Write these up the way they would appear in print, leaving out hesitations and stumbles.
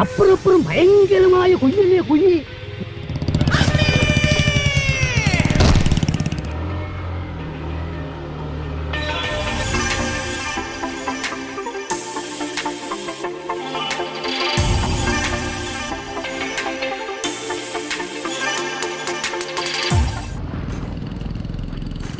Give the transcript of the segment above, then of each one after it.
അപ്പുറപ്പുറം ഭയങ്കരമായ കുഞ്ഞില്ലേ കുഞ്ഞി.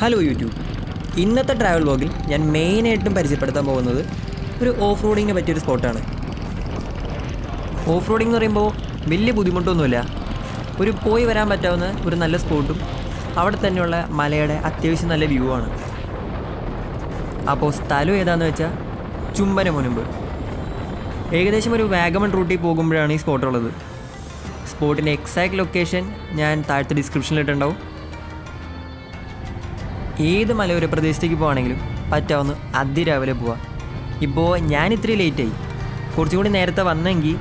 Hello YouTube. ഇന്നത്തെ ട്രാവൽ വ്ലോഗിൽ ഞാൻ മെയിനായിട്ടും പരിചയപ്പെടുത്താൻ പോകുന്നത് ഒരു ഓഫ് റോഡിങ്ങിനെ പറ്റിയൊരു സ്പോട്ടാണ്. ഓഫ് റോഡിംഗ് എന്ന് പറയുമ്പോൾ വലിയ ബുദ്ധിമുട്ടൊന്നുമില്ല. ഒരു പോയി വരാൻ പറ്റാവുന്ന ഒരു നല്ല സ്പോട്ടും അവിടെ തന്നെയുള്ള മലയുടെ അത്യാവശ്യം നല്ല വ്യൂ ആണ്. അപ്പോൾ സ്ഥലം ഏതാണെന്ന് വെച്ചാൽ ചുംബന മുനമ്പ്. ഏകദേശം ഒരു വാഗമൺ റൂട്ടിൽ പോകുമ്പോഴാണ് ഈ സ്പോട്ടുള്ളത്. സ്പോട്ടിൻ്റെ എക്സാക്ട് ലൊക്കേഷൻ ഞാൻ താഴത്തെ ഡിസ്ക്രിപ്ഷനിലിട്ടുണ്ടാവും. ഏത് മലയോര പ്രദേശത്തേക്ക് പോകുകയാണെങ്കിലും പറ്റാവുന്ന അതിരാവിലെ പോവാം. ഇപ്പോൾ ഞാൻ ഇത്തിരി ലേറ്റായി, കുറച്ചും കൂടി നേരത്തെ വന്നെങ്കിൽ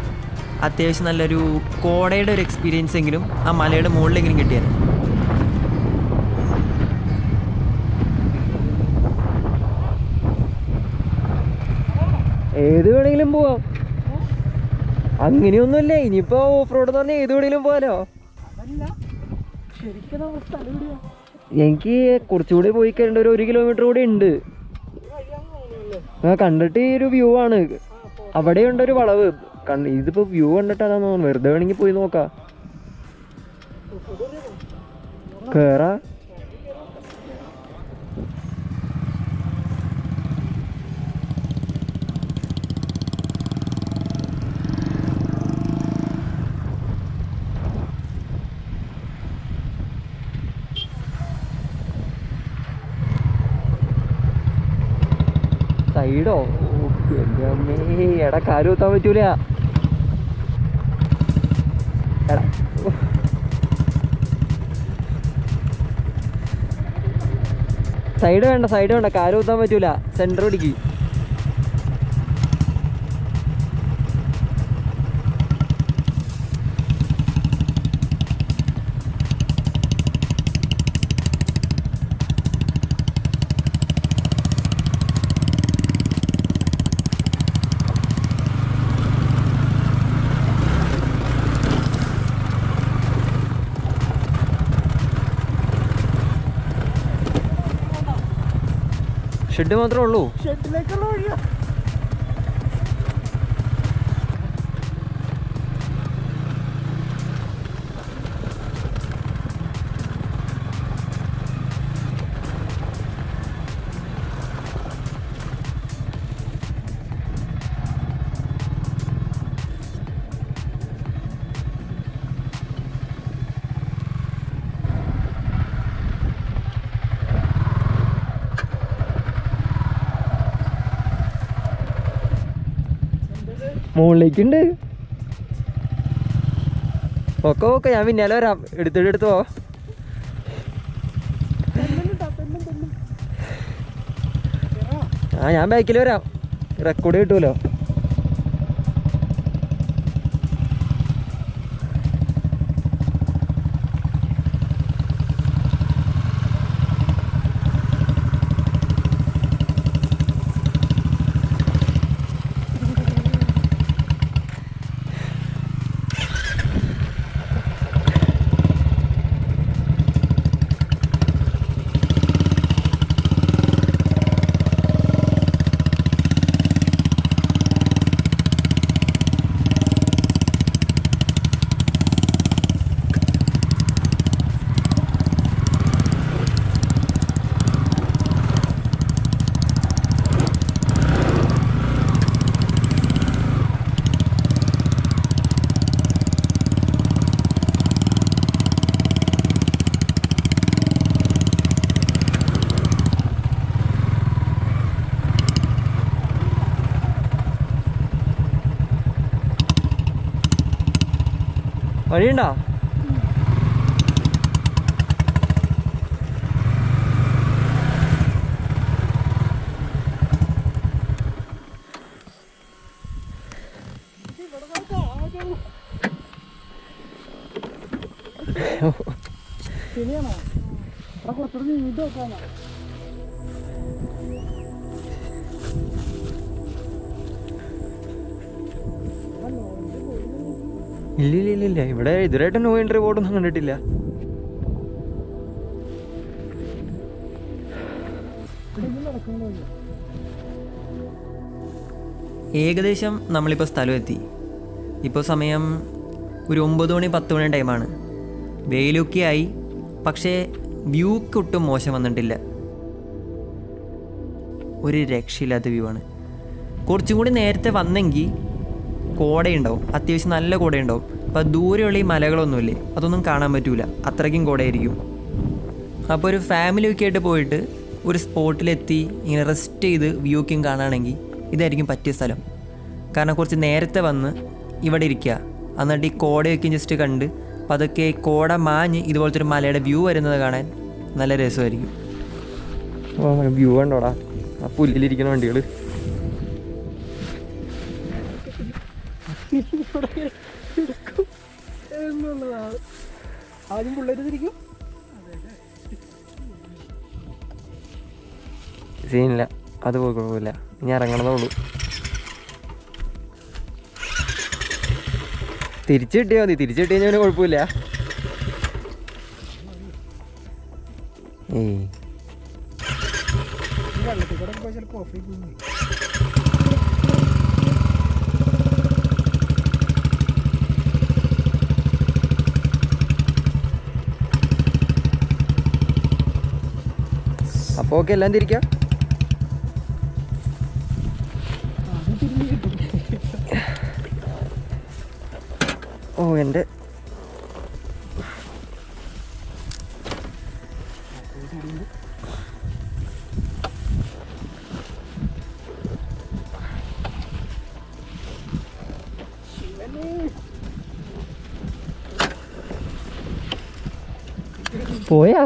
അത്യാവശ്യം നല്ലൊരു കോടയുടെ ഒരു എക്സ്പീരിയൻസ് എങ്കിലും ആ മലയുടെ മുകളിലെങ്കിലും കിട്ടിയാണ്. ഏത് വേണമെങ്കിലും പോവാം, അങ്ങനെയൊന്നുമില്ല. ഇനിയിപ്പോൾ ഓഫ് റോഡ് എന്ന് പറഞ്ഞാൽ ഏത് വേണമെങ്കിലും പോകാലോ. എനിക്ക് കുറച്ചുകൂടി പോയി കഴിഞ്ഞ ഒരു 1 കിലോമീറ്റർ കൂടി ഉണ്ട്. കണ്ടിട്ട് ഈ ഒരു വ്യൂ ആണ്. അവിടെ ഉണ്ടൊരു വളവ്. ഇതിപ്പോ വ്യൂ കണ്ടിട്ട് അതാന്ന് തോന്നുന്നു. വെറുതെ വേണമെങ്കിൽ പോയി നോക്കാം. കേറാ. സൈഡോ? എൻ്റെ അമ്മേ, എടാ കാല് കുത്താൻ പറ്റൂല. എടാ സൈഡ് വേണ്ട, കാല് കുത്താൻ പറ്റൂല. സെൻറ്റർ പിടിക്ക്. ഷെഡ് മാത്രമേ ഉള്ളൂ. ഷെഡിലേക്കുള്ള വഴിയാ. മുകളിലേക്കുണ്ട്. ഓക്കെ, ഞാൻ പിന്നാലെ വരാം. എടുത്തോ. ഞാൻ ബാക്കിൽ വരാം, റെക്കോർഡ് കിട്ടുമല്ലോ. വഴിയുണ്ടോ? ശരിയാണോ? കുറച്ചുകൂടി ഇത് വെക്കാനോ? ഇല്ല ഇവിടെ ഇതുവരെയായിട്ട് നോ എൻട്രി ബോർഡൊന്നും കണ്ടിട്ടില്ല. ഏകദേശം നമ്മളിപ്പോൾ സ്ഥലം എത്തി. ഇപ്പോൾ സമയം ഒരു 9 മണി 10 മണി ടൈമാണ്. വെയിലൊക്കെ ആയി, പക്ഷേ വ്യൂക്ക് ഒട്ടും മോശം വന്നിട്ടില്ല. ഒരു രക്ഷയില്ലാത്ത വ്യൂ ആണ്. കുറച്ചും കൂടി നേരത്തെ വന്നെങ്കിൽ കോടയുണ്ടാവും, അത്യാവശ്യം നല്ല കോടയുണ്ടാവും. അപ്പോൾ ദൂരെയുള്ള ഈ മലകളൊന്നുമില്ലേ, അതൊന്നും കാണാൻ പറ്റൂല, അത്രയ്ക്കും കോടയായിരിക്കും. അപ്പോൾ ഒരു ഫാമിലിയൊക്കെ ആയിട്ട് പോയിട്ട് ഒരു സ്പോട്ടിലെത്തി ഇങ്ങനെ റെസ്റ്റ് ചെയ്ത് വ്യൂക്കും കാണുകയാണെങ്കിൽ ഇതായിരിക്കും പറ്റിയ സ്ഥലം. കാരണം കുറച്ച് നേരത്തെ വന്ന് ഇവിടെ ഇരിക്കുക, എന്നിട്ട് ഈ കോടയൊക്കെ ജസ്റ്റ് കണ്ട് പതുക്കെ കോട മാഞ്ഞ് ഇതുപോലത്തെ ഒരു മലയുടെ വ്യൂ വരുന്നത് കാണാൻ നല്ല രസമായിരിക്കും. വ്യൂ കണ്ടോടാ, ആ പുല്ലിലിരിക്കുന്ന വണ്ടികൾ. ആദ്യം പിള്ളേർ തിരിക്കും. സീനില്ല, അത് പോയി കുഴപ്പമില്ല, ഇനി ഇറങ്ങണതേ ഉള്ളൂ. തിരിച്ചു കിട്ടിയാൽ മതി, തിരിച്ചു കിട്ടി കഴിഞ്ഞാൽ കുഴപ്പമില്ല. അപ്പോൾ ഓക്കെ, എല്ലാം തിരിക്കാം. ഓ എൻ്റെ പോയാ.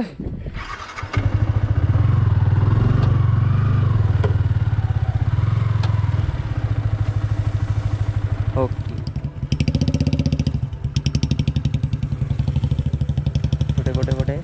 ഓക്കെ, കോട്ടെ.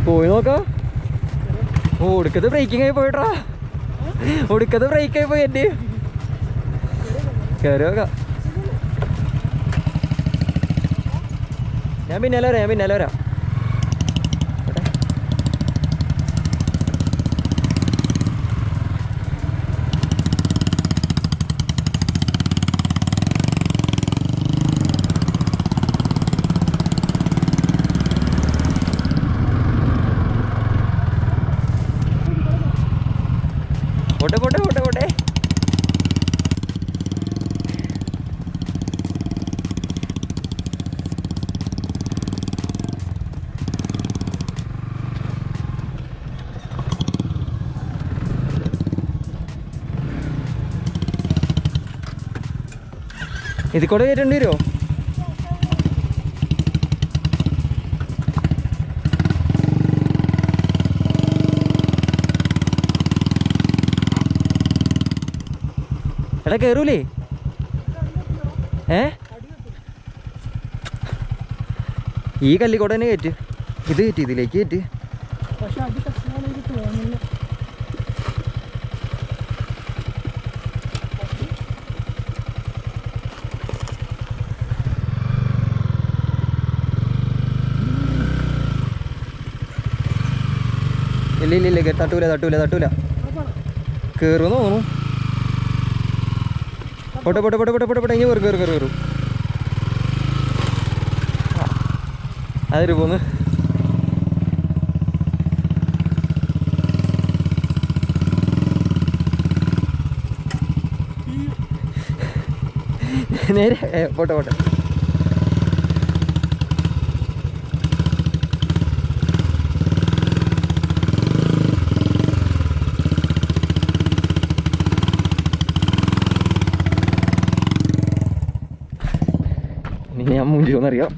പോയി നോക്കാം. ഒടുക്കത്തെ ബ്രേക്കിംഗ് ആയി പോയിട്ടാ, ഒടുക്കത്തെ ബ്രേക്ക് ആയി പോയി. എൻ്റെ കയറി നോക്കാം. ഞാൻ പിന്നാലെ വരാം. പോട്ടെ. ഇതിൽ കൂടെ കയറ്റേണ്ടി വരുമോ? എടാ കയറൂലേ? ഈ കല്ലിക്കൂടെ തന്നെ കയറ്റ്. ഇതിലേക്ക് കയറ്റ്. ഇല്ല തട്ടൂല കയറുമെന്ന് തോന്നുന്നു. പോട്ടെ ഇനി കയറും അതൊരു പോന്ന്. നേരെ പോട്ടെ ഇനി ഞാൻ മൂഞ്ചോന്നറിയാം.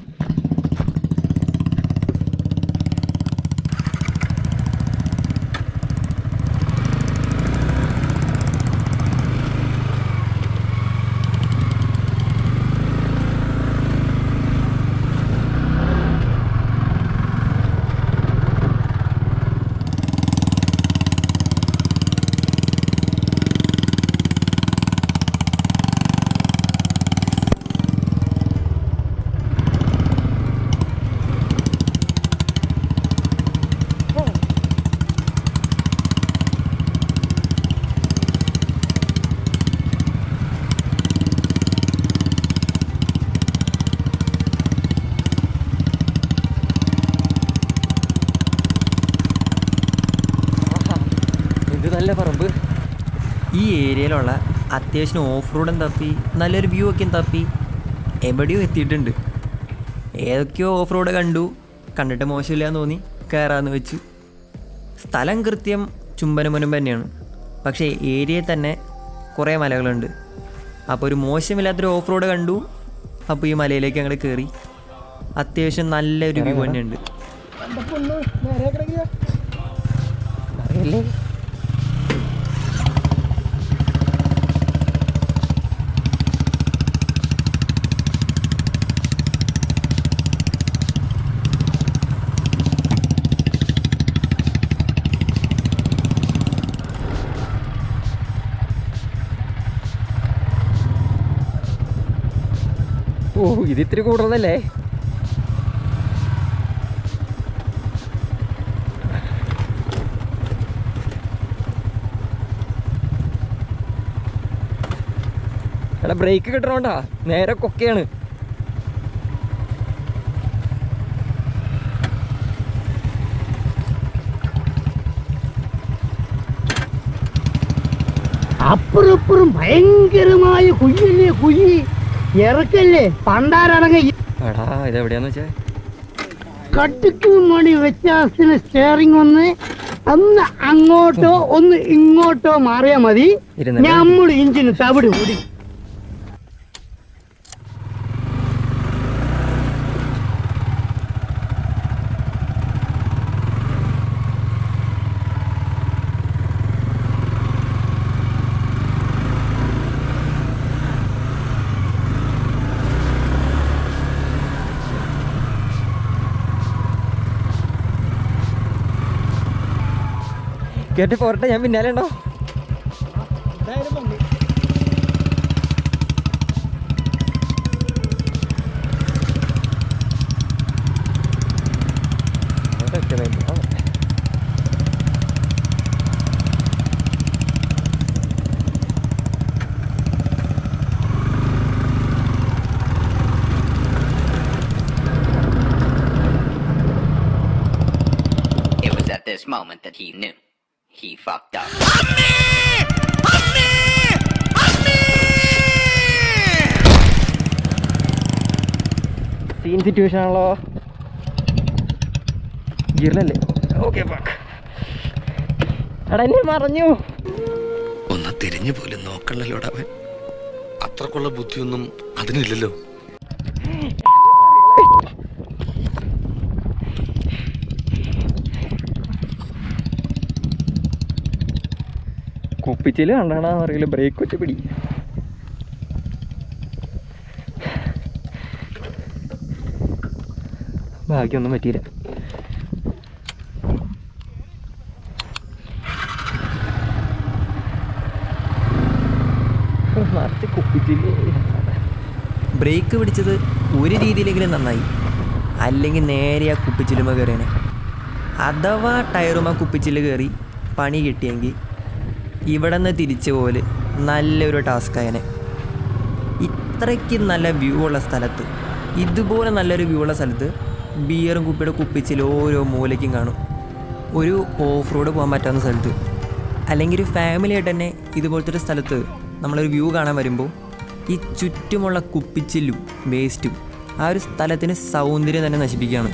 നല്ല പറമ്പ്. ഈ ഏരിയയിലുള്ള അത്യാവശ്യം ഓഫ് റോഡും തപ്പി നല്ലൊരു വ്യൂ ഒക്കെ തപ്പി എവിടെയോ എത്തിയിട്ടുണ്ട്. ഏതൊക്കെയോ ഓഫ് റോഡ് കണ്ടിട്ട് മോശമില്ല എന്ന് തോന്നി കയറാമെന്ന് വെച്ചു. സ്ഥലം കൃത്യം ചുംബന മുനമ്പ് തന്നെയാണ്. പക്ഷേ ഏരിയയിൽ തന്നെ കുറേ മലകളുണ്ട്. അപ്പോൾ ഒരു മോശമില്ലാത്തൊരു ഓഫ് റോഡ് കണ്ടു. അപ്പോൾ ഈ മലയിലേക്ക് ഞങ്ങൾ കയറി. അത്യാവശ്യം നല്ലൊരു വ്യൂ തന്നെയുണ്ട്. ഓ ഇതിത്തിരി കൂടുതലല്ലേ. എടാ ബ്രേക്ക് കിട്ടണോണ്ടാ, നേരെ കൊക്കയാണ്. അപ്പുറപ്പുറം ഭയങ്കരമായ കുയ്യല്ലേ, കുഴി ഇറക്കല്ലേ പണ്ടാരടങ്ങ. എടാ ഇതെവിടെയാന്ന് വെച്ചാ കട്ടുക്ക് മണി വ്യത്യാസത്തിന് സ്റ്റിയറിംഗ് ഒന്ന് അങ്ങോട്ടോ ഒന്ന് ഇങ്ങോട്ടോ മാറിയാ മതി. നമ്മൾ ഇഞ്ചിന് തവിട് കൂടി. കേട്ടി പോരട്ടെ, ഞാൻ പിന്നാലെ ഉണ്ടോ? It was at this moment that he knew. He fucked up. Scene situation ആണല്ലോ. ഗിയറിലല്ലേ? ഓക്കെ എടാ എന്നെ മറഞ്ഞു. ഒന്ന് തിരിഞ്ഞു പോലും നോക്കണല്ലോടാ അവൻ. അത്രക്കുള്ള ബുദ്ധിയൊന്നും അതിനില്ലല്ലോ. കുപ്പിച്ചില് കണ്ടാണെന്ന് അറിയില്ല, ബ്രേക്ക് വെച്ച് പിടി. ഭാഗ്യമൊന്നും പറ്റിയില്ല. ബ്രേക്ക് പിടിച്ചത് ഒരു രീതിയിലെങ്കിലും നന്നായി, അല്ലെങ്കിൽ നേരെ ആ കുപ്പിച്ചിലുമ കയറിയനെ. അഥവാ ടയറുമ കുപ്പിച്ചില് കയറി പണി കിട്ടിയെങ്കിൽ ഇവിടെ നിന്ന് തിരിച്ചു പോലെ നല്ലൊരു ടാസ്കായനെ. ഇത്രയ്ക്ക് നല്ല വ്യൂ ഉള്ള സ്ഥലത്ത്, ഇതുപോലെ നല്ലൊരു വ്യൂ ഉള്ള സ്ഥലത്ത് ബിയറും കുപ്പിയുടെ കുപ്പിച്ചിൽ ഓരോ മൂലയ്ക്കും കാണും. ഒരു ഓഫ് റോഡ് പോകാൻ പറ്റാവുന്ന സ്ഥലത്ത്, അല്ലെങ്കിൽ ഒരു ഫാമിലി ആയിട്ട് തന്നെ ഇതുപോലത്തെ ഒരു സ്ഥലത്ത് നമ്മളൊരു വ്യൂ കാണാൻ വരുമ്പോൾ ഈ ചുറ്റുമുള്ള കുപ്പിച്ചില്ലും വേസ്റ്റും ആ ഒരു സ്ഥലത്തിന് സൗന്ദര്യം തന്നെ നശിപ്പിക്കുകയാണ്.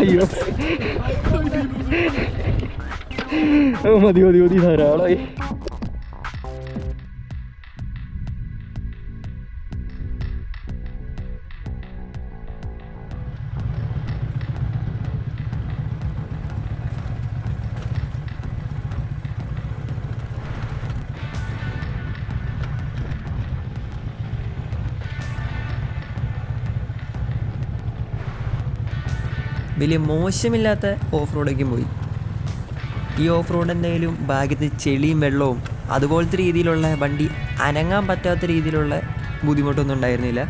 അയ്യോ മതി മതി മതി ധാരാളമായി. വലിയ മോശമില്ലാത്ത ഓഫ് റോഡേക്കും പോയി. ഈ ഓഫ് റോഡ് എന്തെങ്കിലും ഭാഗ്യത്തിൽ ചെളിയും വെള്ളവും അതുപോലത്തെ രീതിയിലുള്ള വണ്ടി അനങ്ങാൻ പറ്റാത്ത രീതിയിലുള്ള ബുദ്ധിമുട്ടൊന്നും ഉണ്ടായിരുന്നില്ല.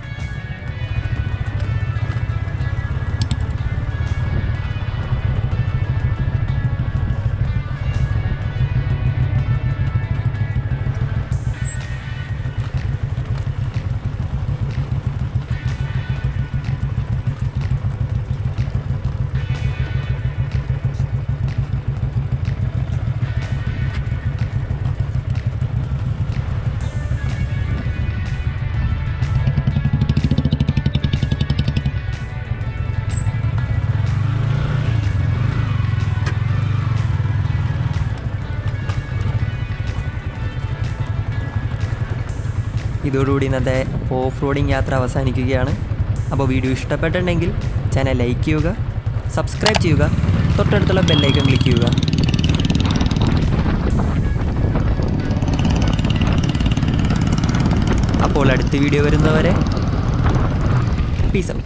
ഇതോടുകൂടി ഇന്നത്തെ ഓഫ് റോഡിങ് യാത്ര അവസാനിക്കുകയാണ്. അപ്പോൾ വീഡിയോ ഇഷ്ടപ്പെട്ടിട്ടുണ്ടെങ്കിൽ ചാനൽ ലൈക്ക് ചെയ്യുക, സബ്സ്ക്രൈബ് ചെയ്യുക, തൊട്ടടുത്തുള്ള ബെല്ലൈക്കൺ ക്ലിക്ക് ചെയ്യുക. അപ്പോൾ അടുത്ത വീഡിയോ വരുന്നവരെ പീസ് ഔട്ട്.